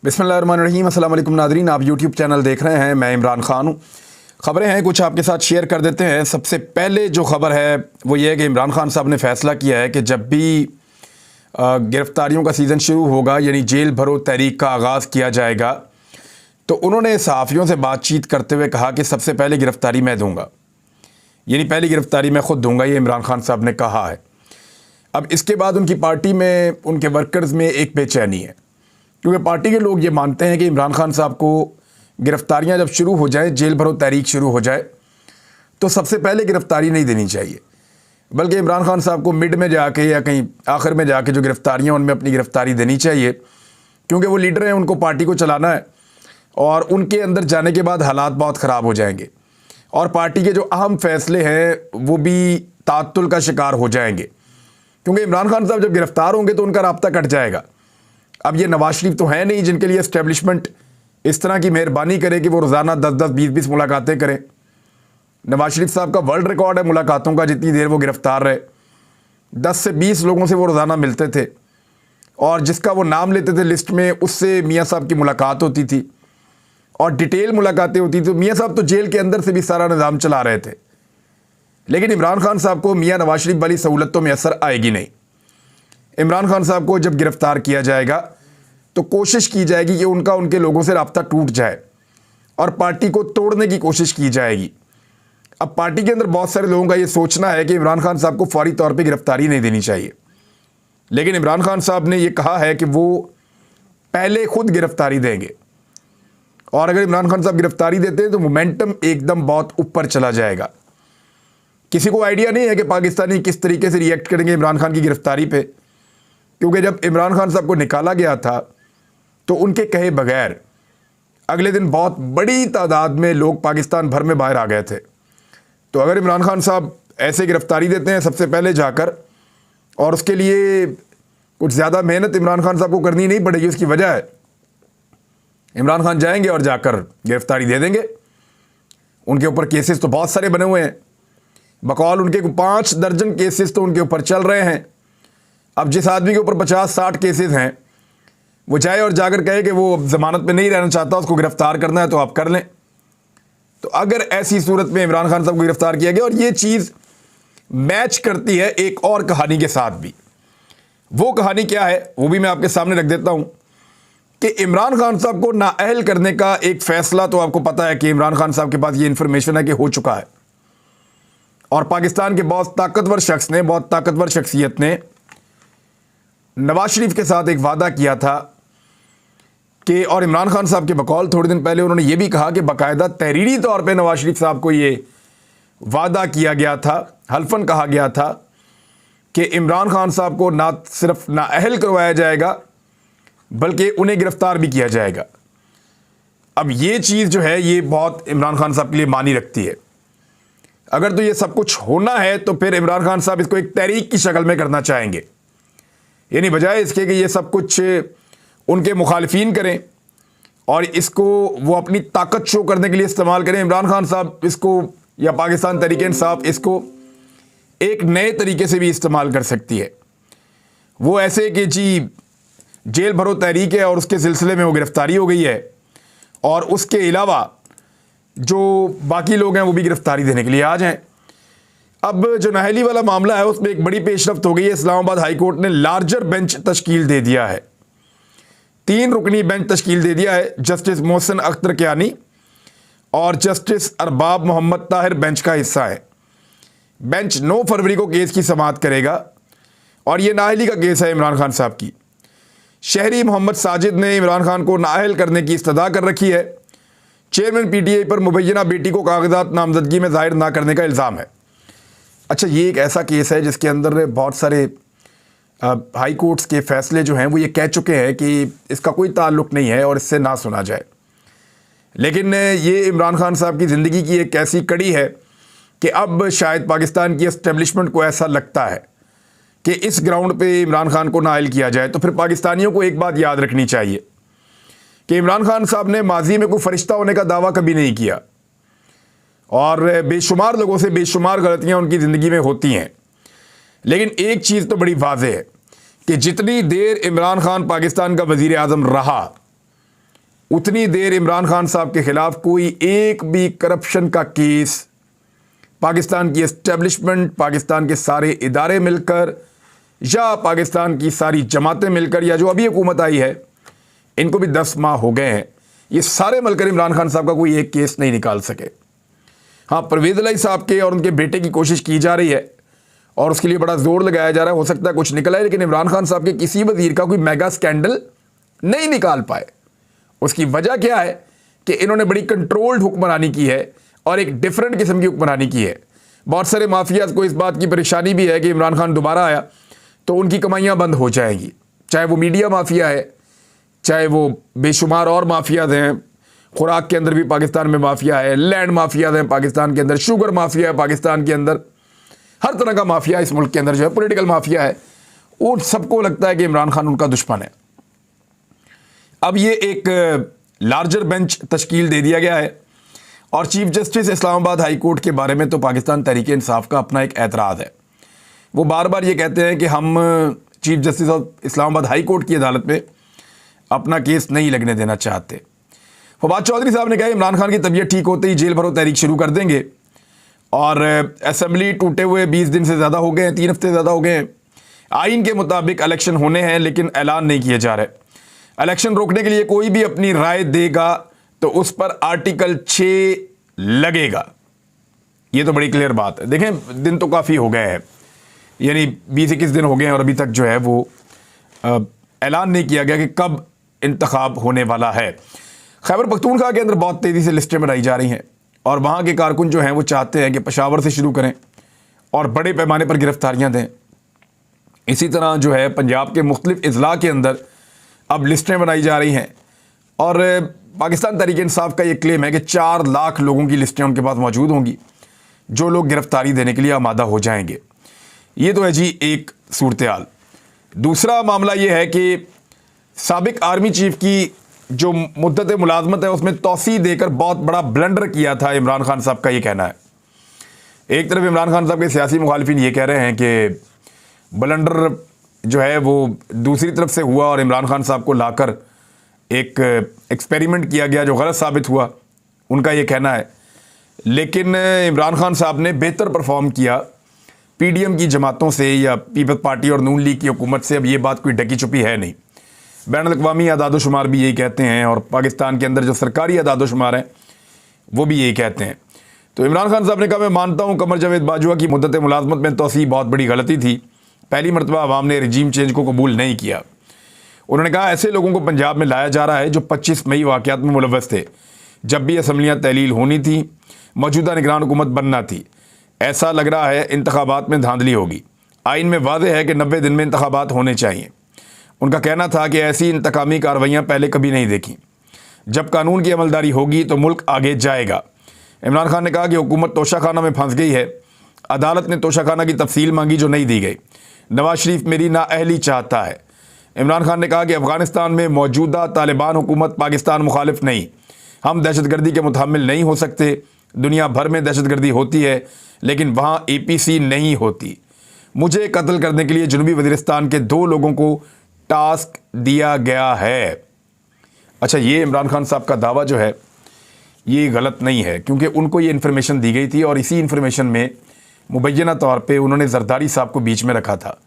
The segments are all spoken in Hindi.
बिस्मिल्लाहिर्रहमानिर्रहीम। अस्सलाम वालेकुम नादरीन, आप यूट्यूब चैनल देख रहे हैं। मैं इमरान खान हूँ। ख़बरें हैं कुछ आपके साथ शेयर कर देते हैं। सबसे पहले जो ख़बर है वो ये है कि इमरान खान साहब ने फ़ैसला किया है कि जब भी गिरफ़्तारियों का सीज़न शुरू होगा, यानी जेल भरो तहरीक का आगाज़ किया जाएगा, तो उन्होंने सहाफ़ियों से बातचीत करते हुए कहा कि सबसे पहले गिरफ़्तारी मैं दूँगा, यानी पहली गिरफ़्तारी मैं ख़ुद दूँगा। ये इमरान खान साहब ने कहा है। अब इसके बाद उनकी पार्टी में, उनके वर्कर्स में एक बेचैनी है, क्योंकि पार्टी के लोग ये मानते हैं कि इमरान खान साहब को गिरफ़्तारियाँ जब शुरू हो जाए, जेल भरो तहरीक शुरू हो जाए, तो सबसे पहले गिरफ़्तारी नहीं देनी चाहिए, बल्कि इमरान खान साहब को मिड में जाके या कहीं आखिर में जाके जो गिरफ़्तारियाँ उनमें अपनी गिरफ़्तारी देनी चाहिए, क्योंकि वो लीडर हैं, उनको पार्टी को चलाना है और उनके अंदर जाने के बाद हालात बहुत ख़राब हो जाएंगे और पार्टी के जो अहम फ़ैसले हैं वो भी ताअत्तुल का शिकार हो जाएंगे, क्योंकि इमरान खान साहब जब गिरफ़्तार होंगे तो उनका राब्ता कट जाएगा। अब ये नवाज शरीफ तो है नहीं जिनके लिए इस्टेब्लिशमेंट इस तरह की मेहरबानी करे कि वो रोज़ाना 10-10, 20-20 मुलाकातें करें। नवाज शरीफ साहब का वर्ल्ड रिकॉर्ड है मुलाकातों का, जितनी देर वो गिरफ़्तार रहे 10 से 20 लोगों से वो रोज़ाना मिलते थे और जिसका वो नाम लेते थे लिस्ट में, उससे मियाँ साहब की मुलाकात होती थी और डिटेल मुलाकातें होती थी। मियाँ साहब तो जेल के अंदर से भी सारा निज़ाम चला रहे थे, लेकिन इमरान खान साहब को मियाँ नवाज शरीफ वाली सहूलत तो मैसर आएगी नहीं। इमरान खान साहब को जब गिरफ़्तार किया जाएगा तो कोशिश की जाएगी कि उनके लोगों से राब्ता टूट जाए और पार्टी को तोड़ने की कोशिश की जाएगी। अब पार्टी के अंदर बहुत सारे लोगों का ये सोचना है कि इमरान खान साहब को फौरी तौर पे गिरफ़्तारी नहीं देनी चाहिए, लेकिन इमरान खान साहब ने ये कहा है कि वो पहले खुद गिरफ़्तारी देंगे और अगर इमरान खान साहब गिरफ़्तारी देते हैं तो मोमेंटम एकदम बहुत ऊपर चला जाएगा। किसी को आइडिया नहीं है कि पाकिस्तानी किस तरीके से रिएक्ट करेंगे इमरान खान की गिरफ़्तारी पे, क्योंकि जब इमरान खान साहब को निकाला गया था तो उनके कहे बगैर अगले दिन बहुत बड़ी तादाद में लोग पाकिस्तान भर में बाहर आ गए थे। तो अगर इमरान खान साहब ऐसे गिरफ़्तारी देते हैं सबसे पहले जाकर, और उसके लिए कुछ ज़्यादा मेहनत इमरान खान साहब को करनी नहीं पड़ेगी, उसकी वजह है इमरान खान जाएंगे और जाकर गिरफ़्तारी दे देंगे। उनके ऊपर केसेस तो बहुत सारे बने हुए हैं, बकौल उनके 5 दर्जन केसेस तो उनके ऊपर चल रहे हैं। अब जिस आदमी के ऊपर 50-60 केसेस हैं, वो जाए और जाकर कहे कि वो ज़मानत पे नहीं रहना चाहता, उसको गिरफ़्तार करना है तो आप कर लें। तो अगर ऐसी सूरत में इमरान खान साहब को गिरफ़्तार किया गया, और ये चीज़ मैच करती है एक और कहानी के साथ भी। वो कहानी क्या है वो भी मैं आपके सामने रख देता हूँ कि इमरान खान साहब को नाअहल करने का एक फ़ैसला, तो आपको पता है कि इमरान खान साहब के पास ये इन्फॉर्मेशन है कि हो चुका है और पाकिस्तान के बहुत ताकतवर शख्स ने, बहुत ताकतवर शख्सियत ने नवाज शरीफ के साथ एक वादा किया था कि, और इमरान खान साहब के बकौल थोड़े दिन पहले उन्होंने ये भी कहा कि बाकायदा तहरीरी तौर पे नवाज शरीफ साहब को ये वादा किया गया था, हल्फन कहा गया था कि इमरान खान साहब को ना सिर्फ नाअहल करवाया जाएगा बल्कि उन्हें गिरफ़्तार भी किया जाएगा। अब ये चीज़ जो है ये बहुत इमरान खान साहब के लिए मानी रखती है। अगर तो ये सब कुछ होना है तो फिर इमरान खान साहब इसको एक तहरीक की शक्ल में करना चाहेंगे, यानी बजाय इसके कि ये सब कुछ उनके मुखालिफिन करें और इसको वो अपनी ताकत शो करने के लिए इस्तेमाल करें। इमरान खान साहब इसको, या पाकिस्तान तहरीक इंसाफ इसको एक नए तरीके से भी इस्तेमाल कर सकती है। वो ऐसे कि जी जेल भरो तहरीक है और उसके सिलसिले में वो गिरफ़्तारी हो गई है और उसके अलावा जो बाकी लोग हैं वो भी गिरफ़्तारी देने के लिए आ जाएं। अब जो नाअहली वाला मामला है उसमें एक बड़ी पेशरफ्त हो गई है। इस्लामाबाद हाई कोर्ट ने लार्जर बेंच तश्कील दे दिया है, 3 रुकनी बेंच तश्कील दे दिया है। जस्टिस मोहसिन अख्तर कियानी और जस्टिस अरबाब मोहम्मद ताहिर बेंच का हिस्सा है। बेंच 9 फरवरी को केस की समाअत करेगा और ये नाअहली का केस है इमरान खान साहब की। शहरी मोहम्मद साजिद ने इमरान खान को नाअहल करने की इस्तदा कर रखी है। चेयरमैन PTI पर मुबैना बेटी को कागजात नामजदगी में ज़ाहिर ना करने का इल्ज़ाम है। अच्छा, ये एक ऐसा केस है जिसके अंदर बहुत सारे हाई कोर्ट्स के फ़ैसले जो हैं वो ये कह चुके हैं कि इसका कोई ताल्लुक़ नहीं है और इससे ना सुना जाए, लेकिन ये इमरान खान साहब की ज़िंदगी की एक ऐसी कड़ी है कि अब शायद पाकिस्तान की इस्टेब्लिशमेंट को ऐसा लगता है कि इस ग्राउंड पे इमरान खान को नाअहल किया जाए। तो फिर पाकिस्तानियों को एक बात याद रखनी चाहिए कि इमरान खान साहब ने माजी में कोई फ़रिश्ता होने का दावा कभी नहीं किया और बेशुमार लोगों से बेशुमार गलतियां उनकी ज़िंदगी में होती हैं, लेकिन एक चीज़ तो बड़ी वाज़ेह है कि जितनी देर इमरान खान पाकिस्तान का वज़ीर आज़म रहा उतनी देर इमरान खान साहब के खिलाफ कोई एक भी करप्शन का केस पाकिस्तान की एस्टेब्लिशमेंट, पाकिस्तान के सारे इदारे मिलकर या पाकिस्तान की सारी जमातें मिलकर या जो अभी हुकूमत आई है इनको भी 10 माह हो गए हैं, ये सारे मिलकर इमरान खान साहब का कोई एक केस नहीं निकाल सके। हाँ, परवेज़ इलाही साहब के और उनके बेटे की कोशिश की जा रही है और उसके लिए बड़ा जोर लगाया जा रहा है, हो सकता है कुछ निकला है, लेकिन इमरान खान साहब के किसी वजीर का कोई मेगा स्कैंडल नहीं निकाल पाए। उसकी वजह क्या है कि इन्होंने बड़ी कंट्रोल्ड हुक्मरानी की है और एक डिफरेंट किस्म की हुक्मरानी की है। बहुत सारे माफियाज को इस बात की परेशानी भी है कि इमरान खान दोबारा आया तो उनकी कमाइयाँ बंद हो जाएंगी, चाहे वो मीडिया माफिया है, चाहे वो बेशुमार और माफियाज हैं। खुराक के अंदर भी पाकिस्तान में माफिया है, लैंड माफियाज हैं पाकिस्तान के अंदर, शुगर माफिया है पाकिस्तान के अंदर, हर तरह का माफिया इस मुल्क के अंदर जो है, पॉलिटिकल माफिया है। उन सबको लगता है कि इमरान खान उनका दुश्मन है। अब ये एक लार्जर बेंच तश्कील दे दिया गया है और chief justice Islamabad high court के बारे में तो पाकिस्तान तहरीक इंसाफ का अपना एक एतराज़ है। वो बार बार ये कहते हैं कि हम chief justice of Islamabad high court की अदालत में अपना केस नहीं लगने देना चाहते। फवाद चौधरी साहब ने कहा इमरान खान की तबीयत ठीक होते ही जेल भरो तहरीक शुरू कर देंगे और असेंबली टूटे हुए 20 दिन से ज़्यादा हो गए हैं, 3 हफ्ते ज़्यादा हो गए हैं। आइन के मुताबिक इलेक्शन होने हैं लेकिन ऐलान नहीं किए जा रहे। इलेक्शन रोकने के लिए कोई भी अपनी राय देगा तो उस पर आर्टिकल 6 लगेगा। ये तो बड़ी क्लियर बात है। देखें, दिन तो काफ़ी हो गए हैं, यानी 20-21 दिन हो गए हैं और अभी तक जो है वो ऐलान नहीं किया गया कि कब इंतखाब होने वाला है। खैबर पख्तूनख्वा के अंदर बहुत तेज़ी से लिस्टें बनाई जा रही हैं और वहाँ के कारकुन जो हैं वो चाहते हैं कि पेशावर से शुरू करें और बड़े पैमाने पर गिरफ्तारियाँ दें। इसी तरह जो है पंजाब के मुख्तलिफ अजला के अंदर अब लिस्टें बनाई जा रही हैं और पाकिस्तान तहरीक इंसाफ का ये क्लेम है कि 4 लाख लोगों की लिस्टें उनके पास मौजूद होंगी जो लोग गिरफ्तारी देने के लिए आमादा हो जाएंगे। ये तो है जी एक सूरत हाल। दूसरा मामला ये है कि साबिक आर्मी चीफ की जो मुद्दत मुलाजमत है उसमें तौसी देकर बहुत बड़ा ब्लंडर किया था इमरान खान साहब का ये कहना है। एक तरफ इमरान खान साहब के सियासी मुखालिफिन ये कह रहे हैं कि ब्लंडर जो है वो दूसरी तरफ से हुआ और इमरान खान साहब को लाकर एक एक्सपेरिमेंट किया गया जो गलत साबित हुआ, उनका ये कहना है। लेकिन इमरान खान साहब ने बेहतर परफॉर्म किया पीडीएम की जमातों से या पीपल्स पार्टी और नून लीग की हुकूमत से। अब ये बात कोई ढकी छुपी है नहीं, बैनुल-अक़वामी अदाद-ओ-शुमार भी यही कहते हैं और पाकिस्तान के अंदर जो सरकारी अदाद-ओ-शुमार हैं वो भी यही कहते हैं। तो इमरान खान साहब ने कहा मैं मानता हूँ कमर जावेद बाजवा की मुद्दत मुलाजमत में तौसी बहुत बड़ी गलती थी, पहली मरतबा अवाम ने रजीम चेंज को कबूल नहीं किया। उन्होंने कहा ऐसे लोगों को पंजाब में लाया जा रहा है जो 25 मई वाक़यात में मुलव्वस थे, जब भी असम्बलियाँ तहलील होनी थी, मौजूदा निगरान हुकूमत बनना थी। ऐसा लग रहा है इंतखाबात में धांधली होगी। आइन में वाज़ेह है कि 90 दिन में इंतखाबात होने चाहिए। उनका कहना था कि ऐसी इंतकामी कार्रवाइयाँ पहले कभी नहीं देखी। जब कानून की अमलदारी होगी तो मुल्क आगे जाएगा। इमरान खान ने कहा कि हुकूमत तोशाखाना में फंस गई है। अदालत ने तोशाखाना की तफसील मांगी जो नहीं दी गई। नवाज शरीफ मेरी नाअहली चाहता है। इमरान खान ने कहा कि अफ़गानिस्तान में मौजूदा तालिबान हुकूमत पाकिस्तान मुखालिफ नहीं, हम दहशतगर्दी के मुतहम्मिल नहीं हो सकते। दुनिया भर में दहशतगर्दी होती है लेकिन वहाँ APC नहीं होती। मुझे कत्ल करने के लिए जनूबी वज़ीरिस्तान के 2 लोगों को टास्क दिया गया है। अच्छा, ये इमरान खान साहब का दावा जो है ये गलत नहीं है क्योंकि उनको ये इन्फॉर्मेशन दी गई थी और इसी इन्फॉर्मेशन में मुबैना तौर पे उन्होंने जरदारी साहब को बीच में रखा था।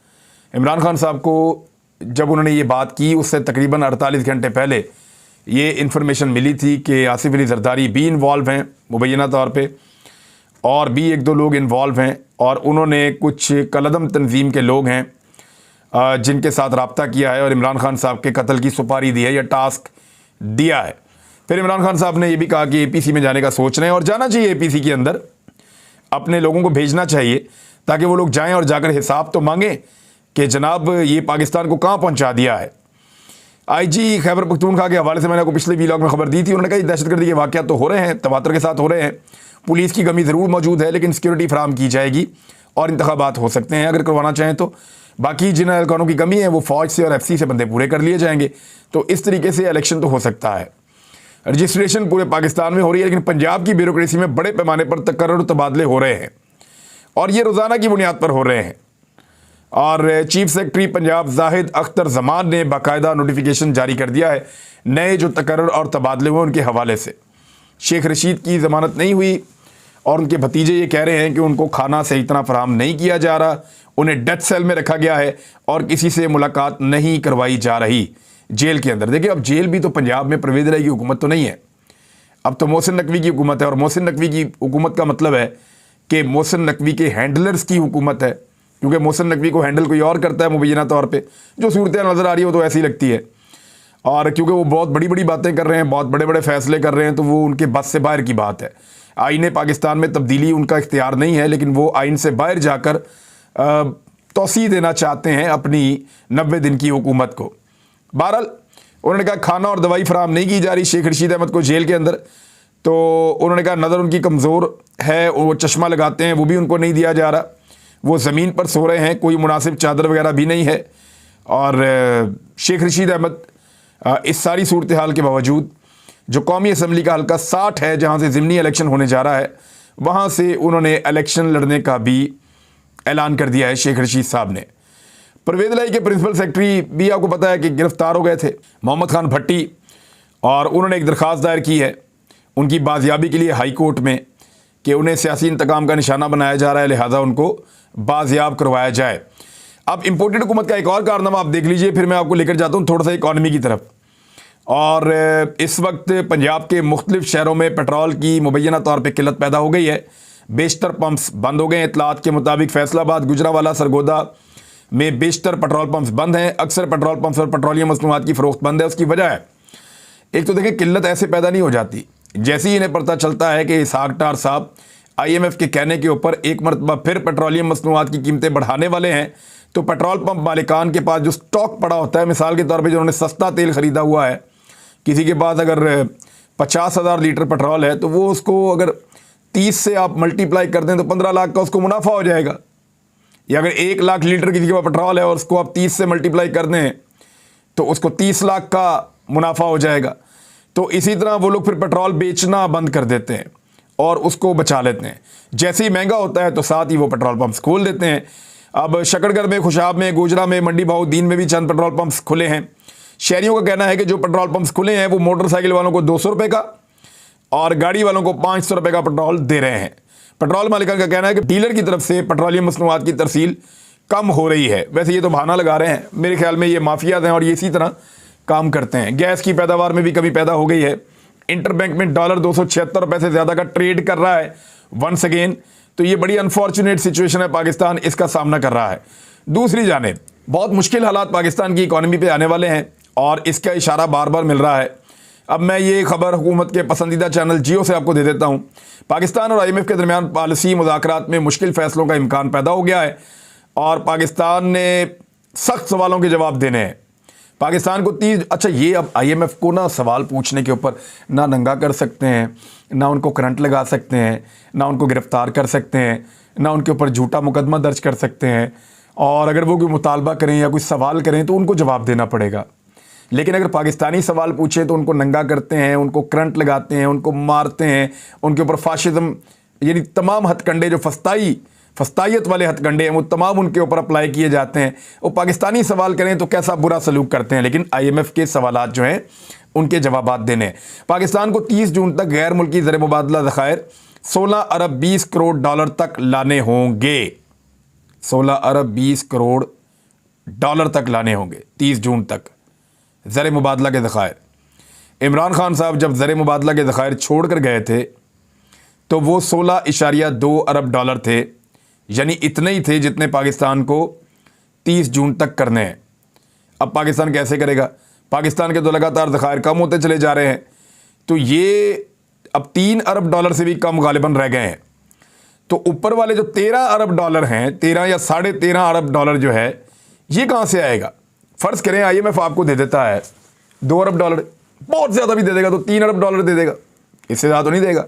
इमरान खान साहब को जब उन्होंने ये बात की उससे तकरीबन 48 घंटे पहले ये इन्फॉर्मेशन मिली थी कि आसिफ अली जरदारी भी इन्वॉल्व हैं मुबैना तौर पे और भी 1-2 लोग इन्वॉल्व हैं और उन्होंने कुछ कलदम तंजीम के लोग हैं जिनके साथ रब्ता किया है और इमरान खान साहब के कत्ल की सुपारी दी है या टास्क दिया है। फिर इमरान खान साहब ने यह भी कहा कि APC में जाने का सोच रहे हैं और जाना चाहिए। APC के अंदर अपने लोगों को भेजना चाहिए ताकि वो लोग जाएं और जाकर हिसाब तो मांगें कि जनाब ये पाकिस्तान को कहाँ पहुँचा दिया है। IG खैबर पख्तूनख्वा के हवाले से मैंने आपको पिछले व्लॉग में खबर दी थी। उन्होंने कहा दहशतगर्दी के वाक़यात तो हो रहे हैं, तवातर के साथ हो रहे हैं, पुलिस की कमी ज़रूर मौजूद है लेकिन सिक्योरिटी फराहम की जाएगी और इंतखाबात हो सकते हैं अगर करवाना चाहें तो। बाकी जिन एहलकारों की कमी है वो फ़ौज से और FC से बंदे पूरे कर लिए जाएंगे। तो इस तरीके से इलेक्शन तो हो सकता है। रजिस्ट्रेशन पूरे पाकिस्तान में हो रही है लेकिन पंजाब की ब्यूरोक्रेसी में बड़े पैमाने पर तकर्रुर तबादले हो रहे हैं और ये रोज़ाना की बुनियाद पर हो रहे हैं और चीफ सेक्रेटरी पंजाब जाहिद अख्तर जमान ने बाकायदा नोटिफिकेशन जारी कर दिया है नए जो तकर्रर और तबादले हुए उनके हवाले से। शेख रशीद की ज़मानत नहीं हुई और उनके भतीजे ये कह रहे हैं कि उनको खाना सही तरह फराहम नहीं किया जा रहा, उन्हें डेथ सेल में रखा गया है और किसी से मुलाकात नहीं करवाई जा रही जेल के अंदर। देखिए, अब जेल भी तो पंजाब में परवेज़ इलाही की हुकूमत तो नहीं है, अब तो मोहसिन नकवी की हुकूमत है। और मोहसिन नकवी की हुकूमत का मतलब है कि मोहसिन नकवी के हैंडलर्स की हुकूमत है, क्योंकि मोहसिन नकवी को हैंडल कोई और करता है मुबैना तौर पे। जो सूरत नज़र आ रही है वो तो ऐसी लगती है, और क्योंकि वो बहुत बड़ी बड़ी बातें कर रहे हैं, बहुत बड़े बड़े फैसले कर रहे हैं, तो वो उनके बस से बाहर की बात है। आईन पाकिस्तान में तब्दीली उनका इख्तियार नहीं है, लेकिन वो आइन से बाहर जाकर तौसीह देना चाहते हैं अपनी 90 दिन की हुकूमत को। बहरहाल उन्होंने कहा खाना और दवाई फराहम नहीं की जा रही शेख रशीद अहमद को जेल के अंदर, तो उन्होंने कहा नज़र उनकी कमज़ोर है, वो चश्मा लगाते हैं, वो भी उनको नहीं दिया जा रहा, वो ज़मीन पर सो रहे हैं, कोई मुनासिब चादर वगैरह भी नहीं है। और शेख रशीद अहमद इस सारी सूरत हाल के बावजूद जो कौमी असम्बली का हल्का 60 है जहाँ से ज़िमनी इलेक्शन होने जा रहा है, वहाँ से उन्होंने इलेक्शन लड़ने का भी ऐलान कर दिया है शेख रशीद साहब ने। परवेज़ इलाही के प्रिंसिपल सेक्रेटरी भी आपको पता है कि गिरफ्तार हो गए थे, मोहम्मद खान भट्टी, और उन्होंने एक दरख्वास्त दायर की है उनकी बाजियाबी के लिए हाई कोर्ट में कि उन्हें सियासी इंतकाम का निशाना बनाया जा रहा है, लिहाजा उनको बाजियाब करवाया जाए। अब इम्पोर्टेड हुकूमत का एक और कारनामा आप देख लीजिए, फिर मैं आपको लेकर जाता हूँ थोड़ा सा इकॉनमी की तरफ। और इस वक्त पंजाब के मुख्तलिफ शहरों में पेट्रोल की मुबैना तौर पर किल्लत पैदा हो गई है, बेशतर पंप्स बंद हो गए हैं। इतलात के मुताबिक फैसलाबाद, गुजरावाला, सरगोदा में बेशतर पेट्रोल पंप्स बंद हैं। अक्सर पेट्रोल पंप्स और पेट्रोलियम मसनूआत की फ़रोख्त बंद है। उसकी वजह है, एक तो देखिए, किल्लत ऐसे पैदा नहीं हो जाती, जैसे ही इन्हें पता चलता है कि इसहाक डार साहब IMF के कहने के ऊपर एक मरतबा फिर पेट्रोलियम मसनूआत की कीमतें बढ़ाने वाले हैं, तो पेट्रोल पंप मालिकान के पास जो स्टॉक पड़ा होता है, मिसाल के तौर पे जो उन्होंने सस्ता तेल ख़रीदा हुआ है, किसी के पास अगर 50,000 लीटर पेट्रोल है तो वो उसको अगर 30 से आप मल्टीप्लाई कर दें तो 15 लाख का उसको मुनाफा हो जाएगा। या अगर 1 लाख लीटर किसी के पास पेट्रोल है और उसको आप 30 से मल्टीप्लाई कर दें तो उसको 30 लाख का मुनाफा हो जाएगा। तो इसी तरह वो लोग फिर पेट्रोल बेचना बंद कर देते हैं और उसको बचा लेते हैं। जैसे ही महंगा होता है तो साथ ही वो पेट्रोल पंप्स खोल देते हैं। अब शकरगढ़ में, खुशाब में, गोजरा में, मंडी बहाउद्दीन में भी चंद पेट्रोल पंप्स खुले हैं। शहरियों का कहना है कि जो पेट्रोल पंप्स खुले हैं वो मोटरसाइकिल वालों को 200 रुपये का और गाड़ी वालों को 500 रुपये का पेट्रोल दे रहे हैं। पेट्रोल मालिकान का कहना है कि डीलर की तरफ से पेट्रोलियम मसनूआत की तरसील कम हो रही है। वैसे ये तो बहाना लगा रहे हैं, मेरे ख्याल में ये माफियाज हैं और ये इसी तरह काम करते हैं। गैस की पैदावार में भी कमी पैदा हो गई है। इंटरबैंक में डॉलर 276 रुपये से ज़्यादा का ट्रेड कर रहा है वंस अगेन। तो ये बड़ी अनफॉर्चुनेट सिचुएशन है, पाकिस्तान इसका सामना कर रहा है। दूसरी जानिब बहुत मुश्किल हालात पाकिस्तान की इकॉनमी पे आने वाले हैं और इसका इशारा बार बार मिल रहा है। अब मैं ये खबर हुकूमत के पसंदीदा चैनल जियो से आपको दे देता हूँ। पाकिस्तान और IMF के दरमियान पॉलिसी मुज़ाकरात में मुश्किल फैसलों का इम्कान पैदा हो गया है और पाकिस्तान ने सख्त सवालों के जवाब देने हैं। पाकिस्तान को 30 अच्छा, ये अब IMF को ना सवाल पूछने के ऊपर ना नंगा कर सकते हैं, ना उनको करंट लगा सकते हैं, ना उनको गिरफ्तार कर सकते हैं, ना उनके ऊपर झूठा मुकदमा दर्ज कर सकते हैं, और अगर वो कोई मुतालबा करें या कोई सवाल करें तो उनको जवाब देना पड़ेगा। लेकिन अगर पाकिस्तानी सवाल पूछे तो उनको नंगा करते हैं, उनको करंट लगाते हैं, उनको मारते हैं, उनके ऊपर फाशिज्म यानी तमाम हथकंडे जो फस्तायत वाले हथकंडे हैं वो तमाम उनके ऊपर अप्लाई किए जाते हैं। वो पाकिस्तानी सवाल करें तो कैसा बुरा सलूक करते हैं, लेकिन IMF के सवालात जो हैं उनके जवाबात देने हैं। पाकिस्तान को 30 जून तक गैर मुल्की ज़र मुबादला ज़खायर 16 अरब 20 करोड़ डॉलर तक लाने होंगे। 16 अरब 20 करोड़ डॉलर तक लाने होंगे 30 जून तक ज़र मुबादला के ज़खायर। इमरान खान साहब जब ज़र मुबादला के ज़खायर छोड़ कर गए थे तो वो 16.2 अरब डॉलर थे, यानी इतने ही थे जितने पाकिस्तान को 30 जून तक करने हैं। अब पाकिस्तान कैसे करेगा? पाकिस्तान के तो लगातार ज़खायर कम होते चले जा रहे हैं, तो ये अब 3 अरब डॉलर से भी कम गालिबन रह गए हैं। तो ऊपर वाले जो 13 अरब डॉलर हैं, 13 या 13.5 अरब डॉलर जो है, ये कहाँ से आएगा? फ़र्ज़ करें IMF आपको दे देता है 2 अरब डॉलर, बहुत ज़्यादा भी दे देगा तो 3 अरब डॉलर दे देगा, इससे ज़्यादा तो नहीं देगा।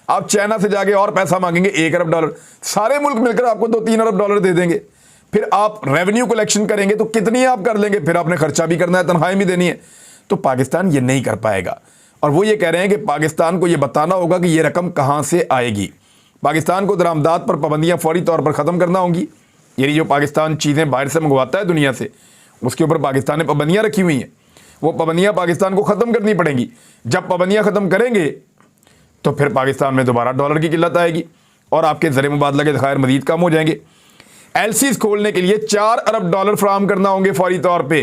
आप चाइना से जाके और पैसा मांगेंगे 1 अरब डॉलर, सारे मुल्क मिलकर आपको 2-3 अरब डॉलर दे देंगे। फिर आप रेवेन्यू कलेक्शन करेंगे तो कितनी आप कर लेंगे, फिर आपने खर्चा भी करना है, तनख्वाहें भी देनी है। तो पाकिस्तान ये नहीं कर पाएगा और वो ये कह रहे हैं कि पाकिस्तान को ये बताना होगा कि ये रकम कहाँ से आएगी। पाकिस्तान को दरामदात पर पाबंदियाँ फौरी तौर पर ख़त्म करना होंगी, यानी जो पाकिस्तान चीज़ें बाहर से मंगवाता है दुनिया से, उसके ऊपर पाकिस्तान ने पाबंदियाँ रखी हुई हैं। वो पाबंदियाँ पाकिस्तान को ख़त्म करनी पड़ेंगी। जब पाबंदियाँ ख़त्म करेंगे तो फिर पाकिस्तान में दोबारा डॉलर की किल्लत आएगी और आपके ज़र मुबादला के ज़खायर मज़ीद कम हो जाएंगे। एलसीज खोलने के लिए 4 अरब डॉलर फराहम करना होंगे फौरी तौर पे।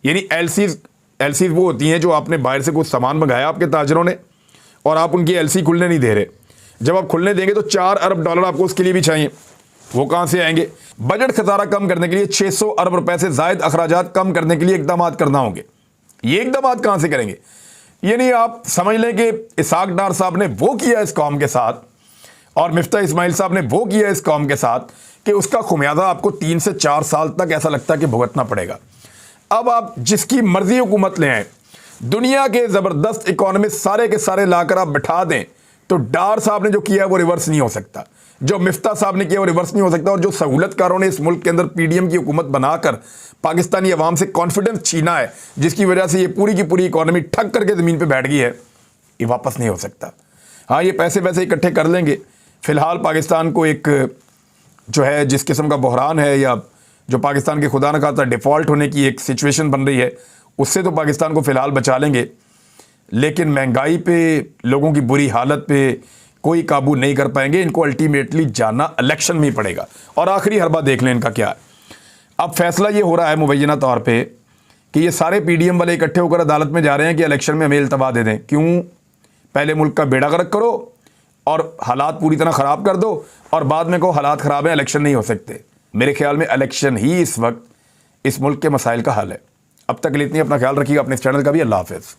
यानी एलसीज वो होती हैं जो आपने बाहर से कुछ सामान मंगाया आपके ताजरों ने और आप उनकी एलसी खुलने नहीं दे रहे। जब आप खुलने देंगे तो 4 अरब डॉलर आपको उसके लिए भी चाहिए। वो कहाँ से आएंगे? बजट खसारा कम करने के लिए 600 अरब रुपए से जायद अखराजात कम करने के लिए इकदाम करना होंगे। ये इकदाम कहाँ से करेंगे? यानी आप समझ लें कि इसाक डार साहब ने वो किया इस कौम के साथ और मिफ्ता इस्माइल साहब ने वो किया इस कौम के साथ कि उसका खुमियाजा आपको 3 से 4 साल तक ऐसा लगता है कि भुगतना पड़ेगा। अब आप जिसकी मर्जी हुकूमत ले आए, दुनिया के ज़बरदस्त इकोनॉमिस्ट सारे के सारे लाकर आप बिठा दें तो डार साहब ने जो किया वो रिवर्स नहीं हो सकता, जो मिफ्ता साहब ने किया वो रिवर्स नहीं हो सकता। और जो सहूलतकारों ने इस मुल्क के अंदर पीडीएम की हुकूमत बनाकर पाकिस्तानी अवाम से कॉन्फिडेंस छीना है, जिसकी वजह से ये पूरी की पूरी इकोनॉमी ठग करके ज़मीन पे बैठ गई है, ये वापस नहीं हो सकता। हाँ, ये पैसे वैसे इकट्ठे कर लेंगे। फ़िलहाल पाकिस्तान को एक जो है जिस किस्म का बहरान है या जो पाकिस्तान के खुदा न खास्ता डिफ़ॉल्ट होने की एक सिचुएशन बन रही है, उससे तो पाकिस्तान को फ़िलहाल बचा लेंगे, लेकिन महंगाई पे, लोगों की बुरी हालत पे कोई काबू नहीं कर पाएंगे। इनको अल्टीमेटली जाना इलेक्शन में ही पड़ेगा। और आखिरी हरबा देख लें इनका क्या है। अब फैसला ये हो रहा है मुबैना तौर पे कि ये सारे पीडीएम वाले इकट्ठे होकर अदालत में जा रहे हैं कि इलेक्शन में हमें इल्तवा दे दें। क्यों? पहले मुल्क का बेड़ा गर्क करो और हालात पूरी तरह ख़राब कर दो और बाद में कहो हालात ख़राब हैं, इलेक्शन नहीं हो सकते। मेरे ख्याल में इलेक्शन ही इस वक्त इस मुल्क के मसाइल का हल है। अब तक के लिए इतनी, अपना ख्याल रखिएगा, अपने इस चैनल का भी। अल्लाह हाफ़िज़।